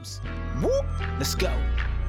games. Whoop, let's go.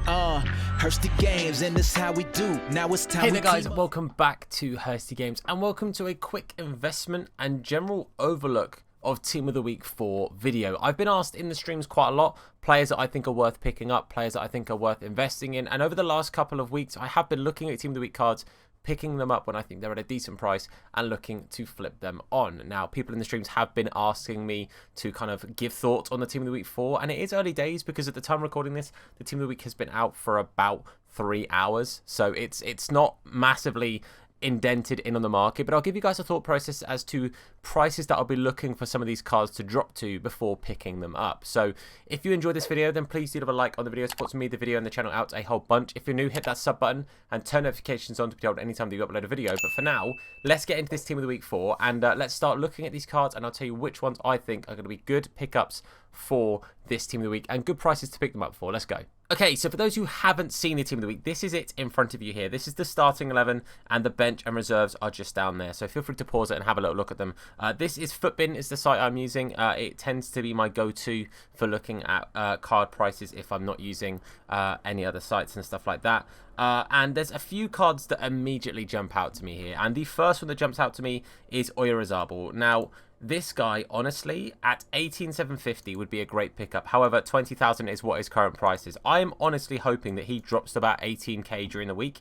Hursty Games, and this is how we do. Now it's time. Hey there guys, welcome back to Hursty Games, and welcome to a quick investment and general overlook of Team of the Week 4 video. I've been asked in the streams quite a lot, players that I think are worth picking up, players that I think are worth investing in, and over the last couple of weeks I have been looking at Team of the Week cards, picking them up when I think they're at a decent price and looking to flip them on. Now, people in the streams have been asking me to kind of give thoughts on the Team of the Week 4, and it is early days because at the time of recording this, the Team of the Week has been out for about 3 hours, so it's not massively indented in on the market, but I'll give you guys a thought process as to prices that I'll be looking for some of these cards to drop to before picking them up. So if you enjoyed this video, then please do leave a like on the video. It supports me, the video, and the channel out a whole bunch. If you're new, hit that sub button and turn notifications on to be told anytime that you upload a video. But for now, let's get into this Team of the Week 4 and let's start looking at these cards, and I'll tell you which ones I think are going to be good pickups for this Team of the Week and good prices to pick them up for. Let's go. Okay, so for those who haven't seen the Team of the Week, this is it in front of you here. This is the starting 11, and the bench and reserves are just down there. So feel free to pause it and have a little look at them. This is Footbin, is the site I'm using. It tends to be my go-to for looking at card prices if I'm not using any other sites and stuff like that. And there's a few cards that immediately jump out to me here. And the first one that jumps out to me is Oyarzabal. Now, this guy, honestly, at 18,750 would be a great pickup. However, 20,000 is what his current price is. I am honestly hoping that he drops to about 18k during the week.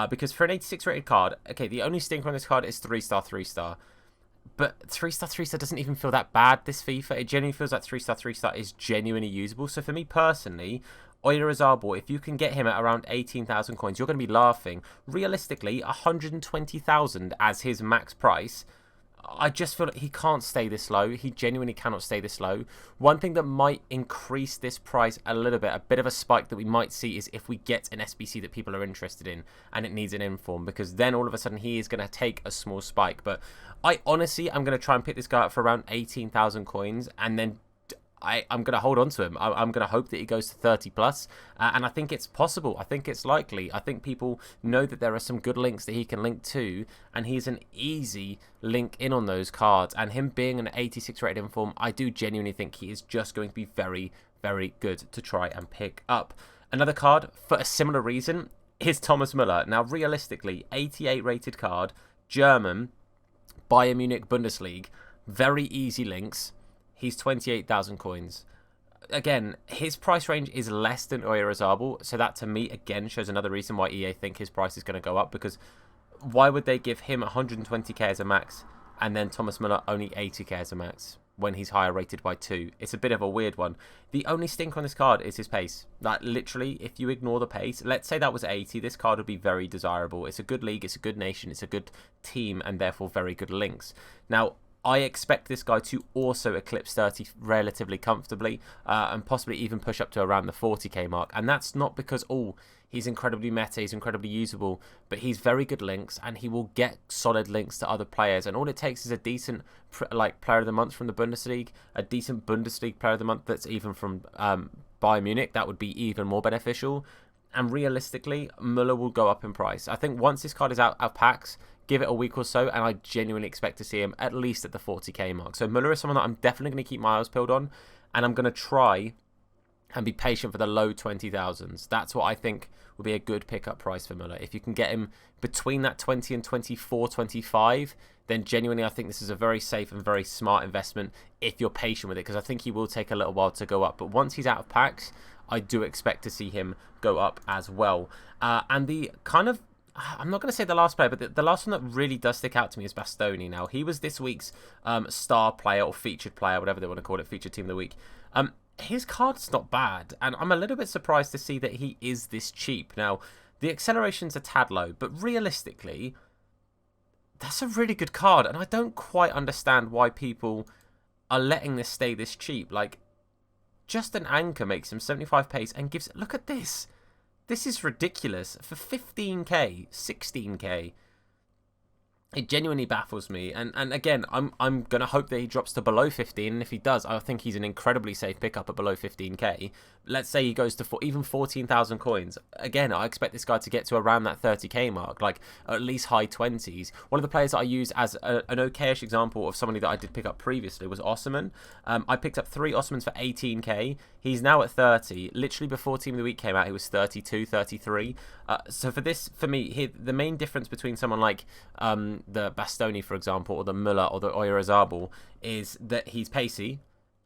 Because for an 86 rated card, okay, the only stinker on this card is 3-star, 3-star. But 3-star, 3-star doesn't even feel that bad, this FIFA. It genuinely feels like 3-star, 3-star is genuinely usable. So for me personally, Oyarzabal, if you can get him at around 18,000 coins, you're going to be laughing. Realistically, 120,000 as his max price. I just feel like he can't stay this low. He genuinely cannot stay this low. One thing that might increase this price a little bit, a bit of a spike that we might see, is if we get an SBC that people are interested in and it needs an inform, because then all of a sudden he is going to take a small spike. But I honestly, I'm going to try and pick this guy up for around 18,000 coins, and then I'm going to hold on to him. I'm going to hope that he goes to 30 plus, and I think it's possible. I think it's likely. I think people know that there are some good links that he can link to, and he's an easy link in on those cards. And him being an 86 rated inform, I do genuinely think he is just going to be very, very good to try and pick up. Another card for a similar reason is Thomas Mller. Now, realistically, 88 rated card, German, Bayern Munich Bundesliga, very easy links. He's 28,000 coins. Again, his price range is less than Oyarzabal, so that to me again shows another reason why EA think his price is going to go up, because why would they give him 120k as a max and then Thomas Miller only 80k as a max when he's higher rated by 2? It's a bit of a weird one. The only stink on this card is his pace. Like, literally, if you ignore the pace, let's say that was 80, this card would be very desirable. It's a good league, it's a good nation, it's a good team, and therefore very good links. Now, I expect this guy to also eclipse 30 relatively comfortably, and possibly even push up to around the 40k mark. And that's not because, oh, he's incredibly meta, he's incredibly usable, but he's very good links, and he will get solid links to other players. And all it takes is a decent player of the month from the Bundesliga, a decent Bundesliga player of the month that's even from Bayern Munich. That would be even more beneficial. And realistically, Mller will go up in price. I think once this card is out of packs, give it a week or so, and I genuinely expect to see him at least at the 40k mark. So Miller is someone that I'm definitely going to keep my eyes peeled on, and I'm going to try and be patient for the low 20,000s. That's what I think will be a good pickup price for Miller. If you can get him between that 20 and 24, 25, then genuinely I think this is a very safe and very smart investment if you're patient with it, because I think he will take a little while to go up. But once he's out of packs, I do expect to see him go up as well. And the kind of, I'm not going to say the last player, but the last one that really does stick out to me is Bastogne. Now, he was this week's star player or featured player, whatever they want to call it, featured team of the week. His card's not bad, and I'm a little bit surprised to see that he is this cheap. Now, the acceleration's a tad low, but realistically, that's a really good card, and I don't quite understand why people are letting this stay this cheap. Like, just an anchor makes him 75 pace and gives... Look at this. This is ridiculous. For 15k, 16k, It genuinely baffles me, and again, I'm gonna hope that he drops to below 15, and if he does, I think he's an incredibly safe pickup at below 15k. Let's say he goes to even 14,000 coins. Again, I expect this guy to get to around that 30k mark, like at least high 20s. One of the players that I use as an okayish example of somebody that I did pick up previously was Osman. I picked up 3 Osmans for 18k. He's now at 30. Literally before Team of the Week came out, he was 32, 33. So for me, the main difference between someone like the Bastogne, for example, or the Mller or the Oyarzábal is that he's pacey,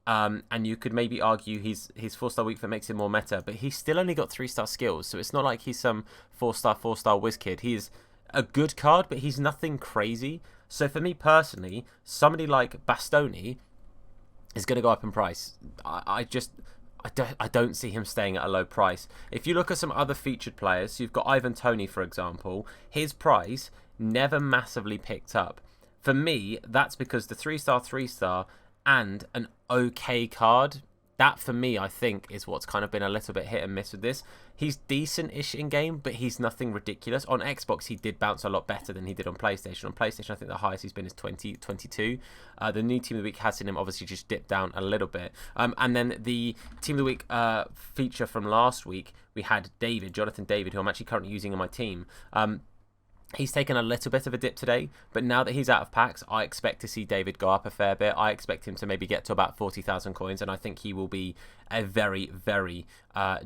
and you could maybe argue his 4-star weak foot makes him more meta, but he's still only got 3-star skills, so it's not like he's some 4-star whiz kid. He's a good card, but he's nothing crazy. So for me personally, somebody like Bastogne is going to go up in price. I don't see him staying at a low price. If you look at some other featured players, you've got Ivan Toney, for example. His price never massively picked up. For me, that's because the 3-star, 3-star, and an okay card, that for me, I think, is what's kind of been a little bit hit and miss with this. He's decent-ish in-game, but he's nothing ridiculous. On Xbox, he did bounce a lot better than he did on PlayStation. On PlayStation, I think the highest he's been is 20, 22. The new Team of the Week has seen him obviously just dip down a little bit. And then the Team of the Week feature from last week, we had Jonathan David, who I'm actually currently using in my team. He's taken a little bit of a dip today, but now that he's out of packs, I expect to see David go up a fair bit. I expect him to maybe get to about 40,000 coins, and I think he will be a very, very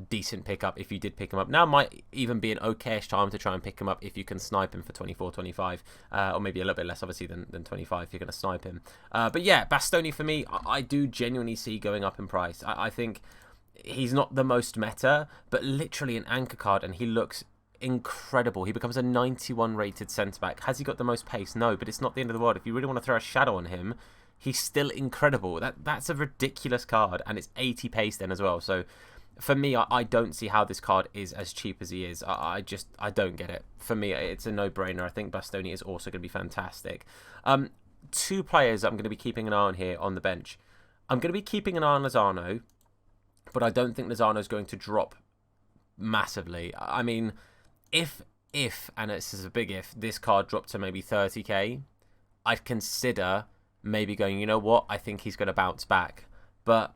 decent pickup if you did pick him up. Now might even be an okayish time to try and pick him up if you can snipe him for 24, 25, or maybe a little bit less, obviously, than 25 if you're going to snipe him. But yeah, Bastogne for me, I do genuinely see going up in price. I think he's not the most meta, but literally an anchor card, and he looks incredible. He becomes a 91 rated centre back. Has he got the most pace? No, but it's not the end of the world. If you really want to throw a shadow on him, he's still incredible. That's a ridiculous card, and it's 80 pace then as well. So for me, I don't see how this card is as cheap as he is. I don't get it. For me, it's a no-brainer. I think Bastogne is also going to be fantastic. 2 players I'm going to be keeping an eye on here on the bench. I'm going to be keeping an eye on Zano, but I don't think Zano is going to drop massively. I mean, if and this is a big if, this card dropped to maybe 30k, I'd consider maybe going, you know what, I think he's going to bounce back. But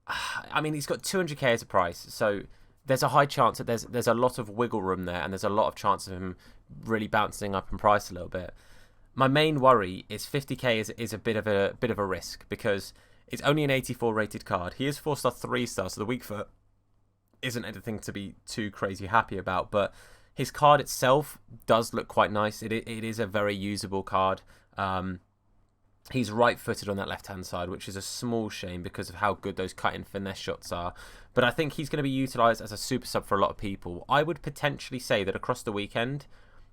I mean, he's got 200k as a price, so there's a high chance that there's a lot of wiggle room there, and there's a lot of chance of him really bouncing up in price a little bit. My main worry is 50k is a bit of a risk, because it's only an 84 rated card. He is 4-star, 3-star, so the weak foot isn't anything to be too crazy happy about, but his card itself does look quite nice. It is a very usable card. He's right-footed on that left-hand side, which is a small shame because of how good those cut-in finesse shots are. But I think he's going to be utilised as a super sub for a lot of people. I would potentially say that across the weekend,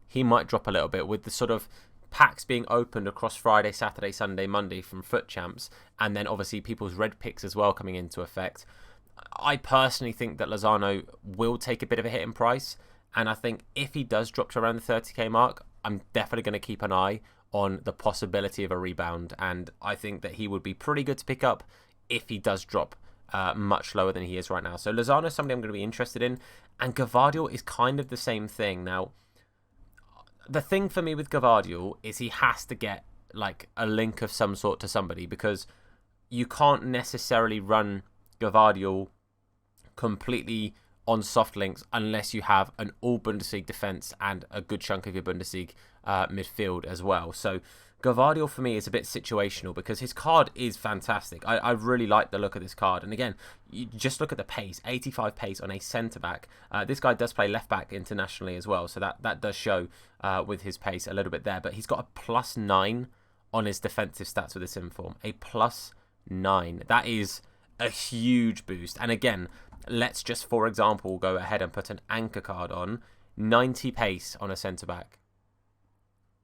he might drop a little bit with the sort of packs being opened across Friday, Saturday, Sunday, Monday from FUT Champs, and then obviously people's red picks as well coming into effect. I personally think that Lozano will take a bit of a hit in price, and I think if he does drop to around the 30k mark, I'm definitely going to keep an eye on the possibility of a rebound, and I think that he would be pretty good to pick up if he does drop much lower than he is right now. So Lozano is somebody I'm going to be interested in, and Gavard is kind of the same thing. Now, the thing for me with Gavard is he has to get like a link of some sort to somebody, because you can't necessarily run Gavard completely on soft links unless you have an all Bundesliga defense and a good chunk of your Bundesliga midfield as well. So Gavard for me is a bit situational, because his card is fantastic. I really like the look of this card, and again, you just look at the pace, 85 pace on a centre back. This guy does play left back internationally as well, so that does show with his pace a little bit there. But he's got a +9 on his defensive stats with this inform, a +9. That is a huge boost. And again, let's just, for example, go ahead and put an anchor card on 90 pace on a centre back.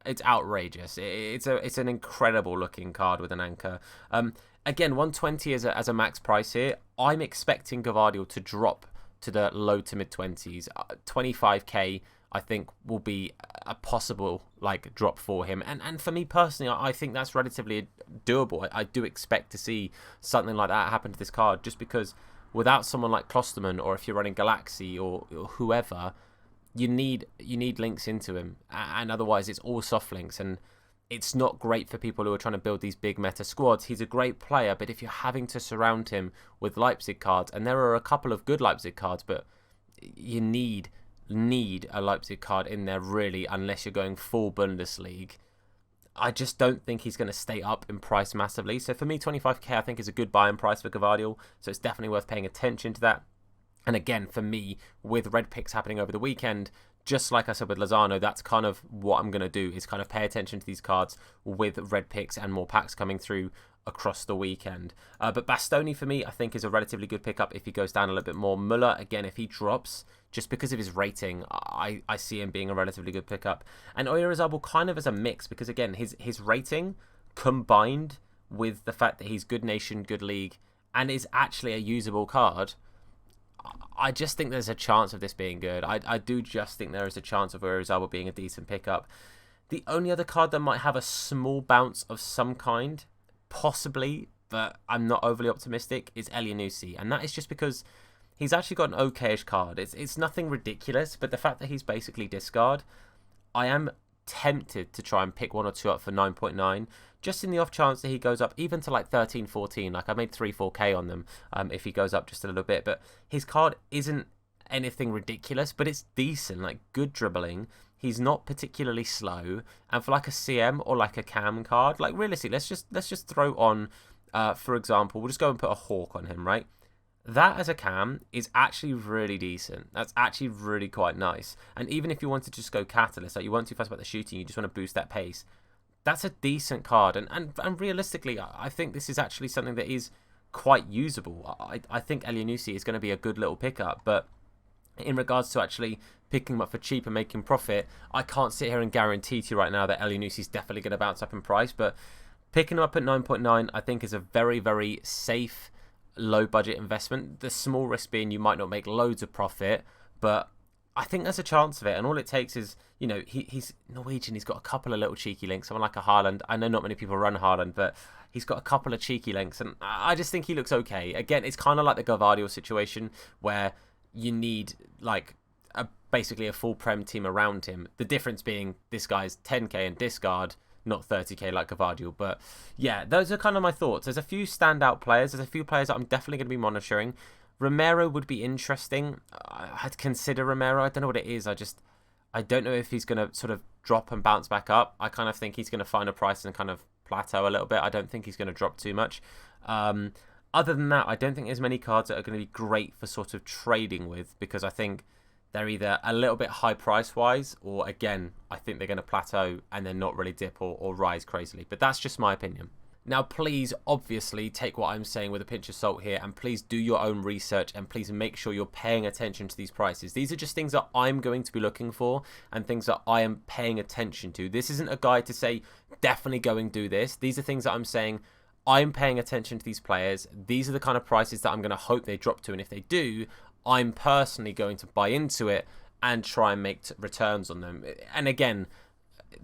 It's outrageous. It's an incredible looking card with an anchor. Again, 120 as a max price here. I'm expecting Gavard to drop to the low to mid 20s. 25k I think will be a possible like drop for him, and for me personally, I think that's relatively doable. I do expect to see something like that happen to this card, just because without someone like Klosterman, or if you're running Galaxy or whoever, you need links into him, and otherwise it's all soft links, and it's not great for people who are trying to build these big meta squads. He's a great player, but if you're having to surround him with Leipzig cards, and there are a couple of good Leipzig cards, but you need a Leipzig card in there really, unless you're going full Bundesliga. I just don't think he's going to stay up in price massively. So for me, 25k I think is a good buy-in price for Gavardiol, so it's definitely worth paying attention to that. And again, for me, with red picks happening over the weekend, just like I said with Lozano, that's kind of what I'm going to do, is kind of pay attention to these cards with red picks and more packs coming through across the weekend. But Bastogne, for me, I think is a relatively good pickup if he goes down a little bit more. Mller, again, if he drops, just because of his rating, I see him being a relatively good pickup. And Oyarzabal kind of as a mix, because again, his rating combined with the fact that he's good nation, good league, and is actually a usable card, I just think there's a chance of this being good. I do just think there is a chance of Oyarzabal being a decent pickup. The only other card that might have a small bounce of some kind, possibly, but I'm not overly optimistic, is Elneny, and that is just because he's actually got an okayish card. It's nothing ridiculous, but the fact that he's basically discard, I am tempted to try and pick one or two up for 9.9, just in the off chance that he goes up even to like 13, 14. Like I made 3-4k on them if he goes up just a little bit, but his card isn't anything ridiculous, but it's decent, like good dribbling. He's not particularly slow, and for like a CM or like a cam card, like realistically, let's just throw on, for example, we'll just go and put a hawk on him, right? That as a cam is actually really decent. That's actually really quite nice. And even if you want to just go catalyst, like you weren't too fussed about the shooting, you just want to boost that pace, that's a decent card. And realistically, I think this is actually something that is quite usable. I think Elneny is going to be a good little pickup, but in regards to actually picking him up for cheap and making profit, I can't sit here and guarantee to you right now that Elneny is definitely going to bounce up in price, but picking him up at 9.9 I think is a very, very safe, low budget investment. The small risk being you might not make loads of profit, but I think there's a chance of it, and all it takes is, you know, he's Norwegian, he's got a couple of little cheeky links, someone like a Haaland. I know not many people run Haaland, but he's got a couple of cheeky links, and I just think he looks okay. Again, it's kind of like the Gavardiol situation, where you need like basically a full Prem team around him. The difference being this guy's 10k and discard, not 30k like Gavardiol. But yeah, those are kind of my thoughts. There's a few standout players. There's a few players that I'm definitely going to be monitoring. Romero would be interesting. I'd consider Romero. I don't know what it is. I don't know if he's going to sort of drop and bounce back up. I kind of think he's going to find a price and kind of plateau a little bit. I don't think he's going to drop too much. Other than that, I don't think there's many cards that are going to be great for sort of trading with, because I think they're either a little bit high price-wise, or again, I think they're going to plateau and then not really dip or rise crazily. But that's just my opinion. Now, please, obviously, take what I'm saying with a pinch of salt here, and please do your own research, and please make sure you're paying attention to these prices. These are just things that I'm going to be looking for, and things that I am paying attention to. This isn't a guide to say, definitely go and do this. These are things that I'm saying, I'm paying attention to these players. These are the kind of prices that I'm going to hope they drop to, and if they do, I'm personally going to buy into it and try and make returns on them. And again,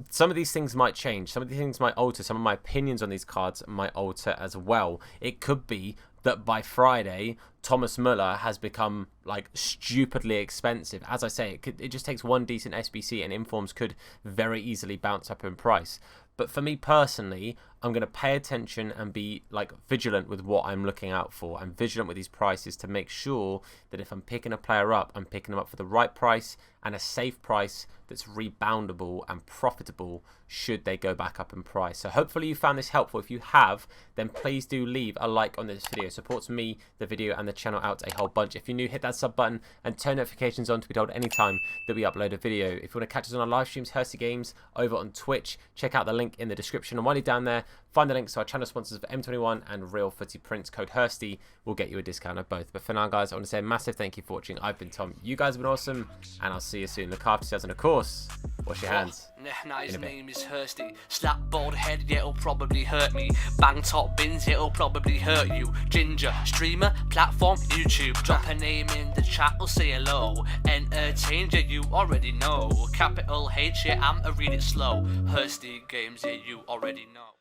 some of these things might change. Some of these things might alter. Some of my opinions on these cards might alter as well. It could be that by Friday, Thomas Mller has become like stupidly expensive. As I say, it just takes one decent SBC and informs could very easily bounce up in price. But for me personally, I'm going to pay attention and be like vigilant with what I'm looking out for. I'm vigilant with these prices to make sure that if I'm picking a player up, I'm picking them up for the right price and a safe price that's reboundable and profitable should they go back up in price. So hopefully you found this helpful. If you have, then please do leave a like on this video. It supports me, the video, and the channel out a whole bunch. If you're new, hit that sub button and turn notifications on to be told anytime that we upload a video. If you want to catch us on our live streams, Hursty Games over on Twitch, check out the link in the description. And while you're down there, find the links to our channel sponsors for M21 and Real Footy Prints. Code Hursty will get you a discount of both. But for now, guys, I want to say a massive thank you for watching. I've been Tom. You guys have been awesome, and I'll see you soon. Look after yourselves, and of course, wash your hands. Nah, his name is Hursty. Slap bald head, yeah, it'll probably hurt me. Bang top bins, it'll probably hurt you. Ginger, streamer, platform, YouTube. Drop a name in the chat, we'll say hello. Entertained, yeah, you already know. Capital H, yeah, I'm a read it slow. Hursty Games, yeah, you already know.